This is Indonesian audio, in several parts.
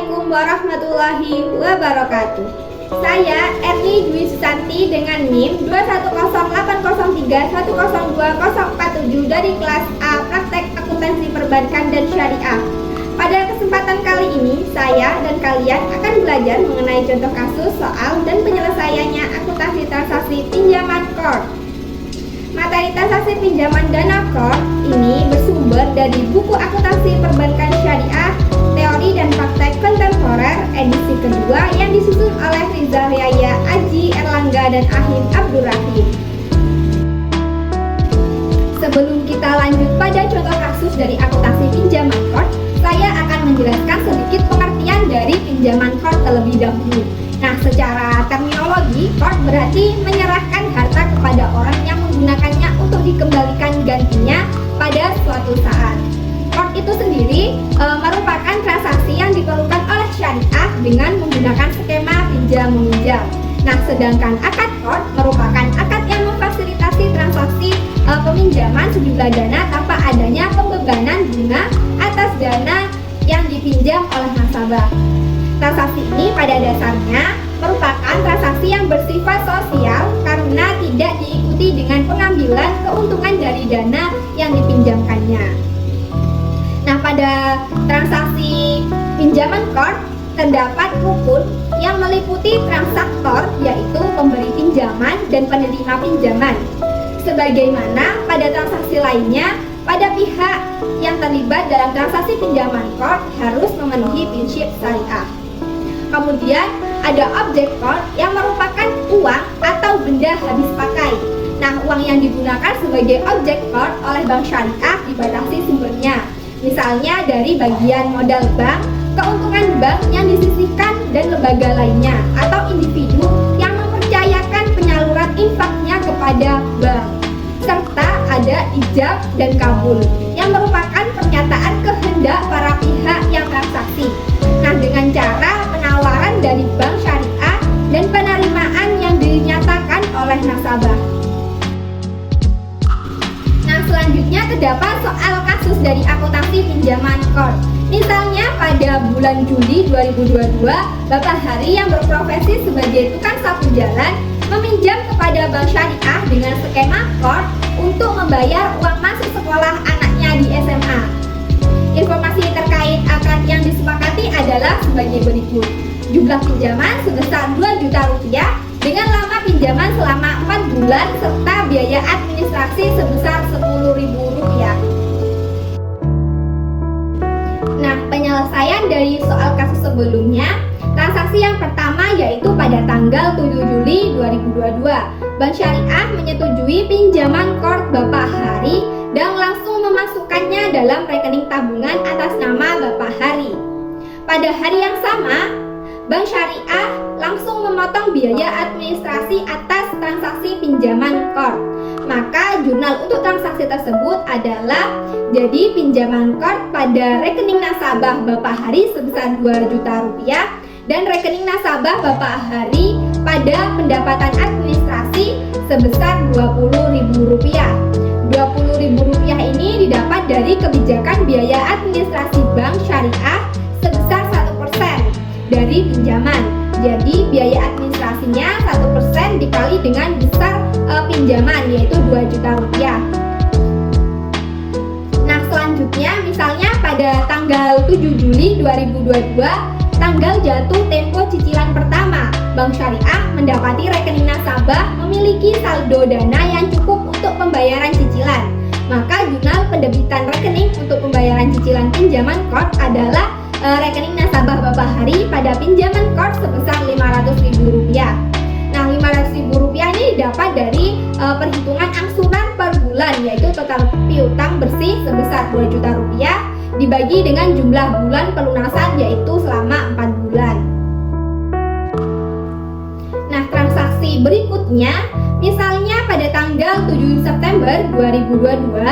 Assalamualaikum warahmatullahi wabarakatuh. Saya Erni Dwi Susanti dengan NIM 2108031020047 dari kelas A Praktek Akuntansi Perbankan dan Syariah. Pada kesempatan kali ini, saya dan kalian akan belajar mengenai contoh kasus, soal, dan penyelesaiannya akuntansi transaksi pinjaman core. Materi transaksi pinjaman dana core ini bersumber dari buku Akuntansi Perbankan Syariah, Teori dan Praktek Kontemporer edisi kedua yang disusun oleh Rizal Yaya, Aji Erlangga, dan Ahim Abdurrahim. Sebelum kita lanjut pada contoh kasus dari akuntansi pinjaman core, saya akan menjelaskan sedikit pengertian dari pinjaman core terlebih dahulu. Nah, secara terminologi, core berarti menyerahkan harta kepada orang yang menggunakannya untuk dikembalikan gantinya pada suatu saat. Core itu sendiri merupakan transaksi yang diperlukan oleh syariah dengan menggunakan skema pinjam-meminjam. Nah, sedangkan akad core merupakan akad yang memfasilitasi transaksi peminjaman sejumlah dana tanpa adanya pembebanan bunga atas dana yang dipinjam oleh nasabah. Transaksi ini pada dasarnya merupakan transaksi yang bersifat sosial karena tidak diikuti dengan pengambilan keuntungan dari dana yang dipinjamkannya. Nah, pada transaksi pinjaman core terdapat rukun yang meliputi transaktor, yaitu pemberi pinjaman dan penerima pinjaman. Sebagaimana pada transaksi lainnya, pada pihak yang terlibat dalam transaksi pinjaman core harus memenuhi prinsip syariah. Kemudian ada objek core yang merupakan uang atau benda habis pakai. Nah, uang yang digunakan sebagai objek core oleh bank syariah dibatasi sumbernya. Misalnya dari bagian modal bank, keuntungan bank yang disisihkan, dan lembaga lainnya atau individu yang mempercayakan penyaluran infaknya kepada bank. Serta ada ijab dan kabul yang merupakan pernyataan kehendak para pihak yang transaksi. Nah, dengan cara penawaran dari bank syariah dan penerimaan yang dinyatakan oleh nasabah. Nah, selanjutnya terdapat soal kasus dari akuntansi pinjaman core. Misalnya pada bulan Juli 2022, Bapak Hari yang berprofesi sebagai tukang sapu jalan meminjam kepada bank syariah dengan skema core untuk membayar uang masuk sekolah anaknya di SMA. Informasi terkait akad yang disepakati adalah sebagai berikut. Jumlah pinjaman sebesar 2 juta rupiah dengan lama pinjaman selama 4 bulan serta biaya administrasi sebesar 10.000 rupiah. Nah, penyelesaian dari soal kasus sebelumnya, transaksi yang pertama yaitu pada tanggal 7 Juli 2022, Bank Syariah menyetujui pinjaman core Bapak Hari dan langsung memasukkannya dalam rekening tabungan atas nama Bapak Hari. Pada hari yang sama, Bank Syariah langsung memotong biaya administrasi atas transaksi pinjaman core. Maka jurnal untuk transaksi tersebut adalah jadi pinjaman core pada rekening nasabah Bapak Hari sebesar 2 juta rupiah dan rekening nasabah Bapak Hari pada pendapatan administrasi sebesar 20.000 rupiah. 20.000 rupiah ini didapat dari kebijakan biaya administrasi bank syariah sebesar 1% dari pinjaman. Jadi biaya administrasinya 1% dikali dengan besar pinjaman, yaitu 2 juta rupiah. Nah, selanjutnya misalnya pada tanggal 7 Juli 2022, tanggal jatuh tempo cicilan pertama, Bank Syariah mendapati rekening nasabah memiliki saldo dana yang cukup untuk pembayaran cicilan. Maka jurnal pendebitan rekening untuk pembayaran cicilan pinjaman core adalah rekening nasabah Bapak Hari pada pinjaman core sebesar 500.000 rupiah. Nah, 500.000 rupiah ini didapat dari perhitungan angsuran per bulan, yaitu total piutang bersih sebesar 2 juta rupiah dibagi dengan jumlah bulan pelunasan, yaitu selama 4 bulan. Nah, transaksi berikutnya misalnya pada tanggal 7 September 2022,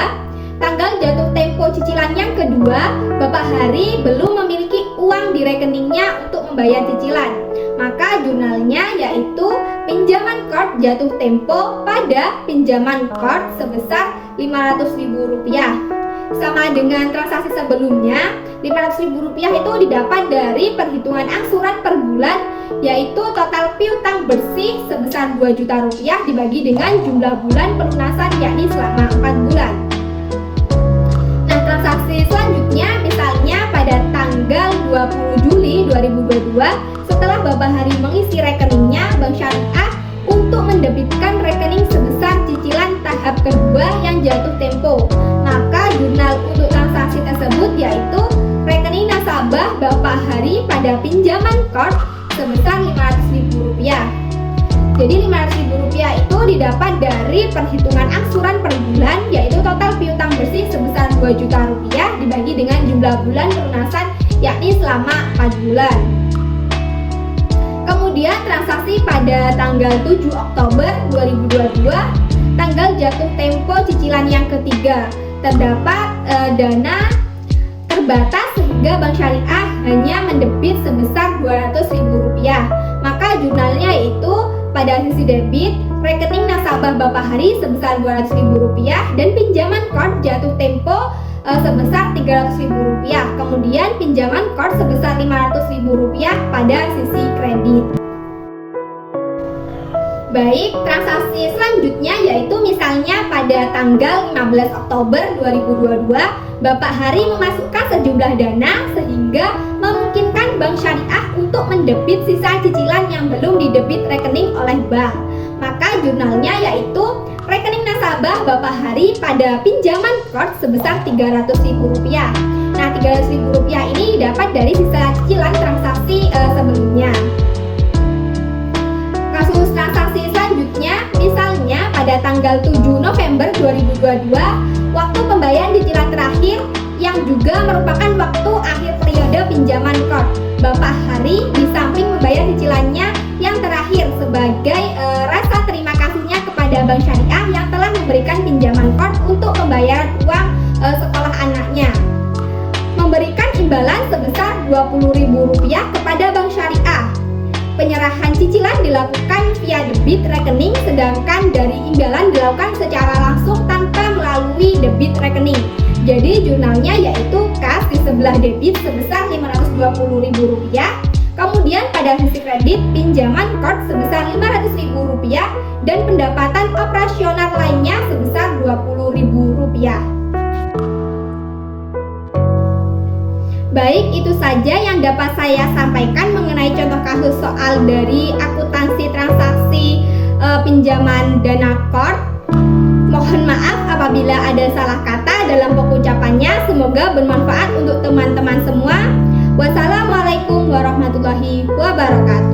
tanggal jatuh tempo cicilan yang kedua, Bapak Hari belum memiliki uang di rekeningnya untuk membayar cicilan. Maka jurnalnya yaitu pinjaman core jatuh tempo pada pinjaman core sebesar 500.000 rupiah. sama dengan transaksi sebelumnya, Rp500.000 itu didapat dari perhitungan angsuran per bulan, yaitu total piutang bersih sebesar Rp2.000.000 dibagi dengan jumlah bulan pelunasan, yakni selama 4 bulan. Nah, transaksi selanjutnya misalnya pada tanggal 20 Juli 2022 setelah Bapak Hari mengisi rekeningnya, Bank Syariah untuk mendebitkan rekening sebesar cicilan tahap kedua yang jatuh tempo, maka jurnal untuk transaksi tersebut yaitu rekening nasabah Bapak Hari pada pinjaman Corp sebesar Rp500.000. Jadi Rp500.000 itu didapat dari perhitungan angsuran per bulan, yaitu total piutang bersih sebesar Rp2.000.000 dibagi dengan jumlah bulan pelunasan, yakni selama 4 bulan. Kemudian transaksi pada tanggal 7 Oktober 2022, tanggal jatuh tempo cicilan yang ketiga, terdapat dana terbatas sehingga Bank Syariah hanya mendebit sebesar Rp200.000. Maka jurnalnya yaitu pada sisi debit, rekening nasabah Bapak Hari sebesar Rp200.000 dan pinjaman Corp jatuh tempo sebesar Rp300.000. Kemudian pinjaman Corp sebesar Rp500.000 pada sisi kredit. Baik, transaksi selanjutnya yaitu misalnya pada tanggal 15 Oktober 2022 Bapak Hari memasukkan sejumlah dana sehingga memungkinkan Bank Syariah untuk mendebit sisa cicilan yang belum didebit rekening oleh bank. Maka jurnalnya yaitu rekening nasabah Bapak Hari pada pinjaman Corp sebesar Rp300.000. Nah, Rp300.000 ini didapat dari sisa cicilan transaksi sebelumnya. Kasus transaksi selanjutnya misalnya pada tanggal 7 November 2022 waktu pembayaran cicilan terakhir yang juga merupakan waktu akhir periode pinjaman Corp. Bapak Hari di samping membayar cicilannya yang terakhir sebagai rasa terima kasihnya kepada Bank Syariah yang telah memberikan pinjaman Corp untuk pembayaran uang sekolah anaknya, memberikan imbalan sebesar Rp20.000 kepada Bank Syariah. Penyerahan cicilan dilakukan via debit rekening, sedangkan dari imbalan dilakukan secara langsung tanpa melalui debit rekening. Jadi jurnalnya yaitu kas di sebelah debit sebesar Rp520.000, kemudian pada sisi kredit pinjaman Corp sebesar Rp500.000 dan pendapatan operasional lainnya sebesar Rp20.000. Baik, itu saja yang dapat saya sampaikan mengenai contoh kasus soal dari akuntansi transaksi pinjaman dana Corp. Mohon maaf apabila ada salah kata dalam pengucapannya. Semoga bermanfaat untuk teman-teman semua. Wassalamualaikum warahmatullahi wabarakatuh.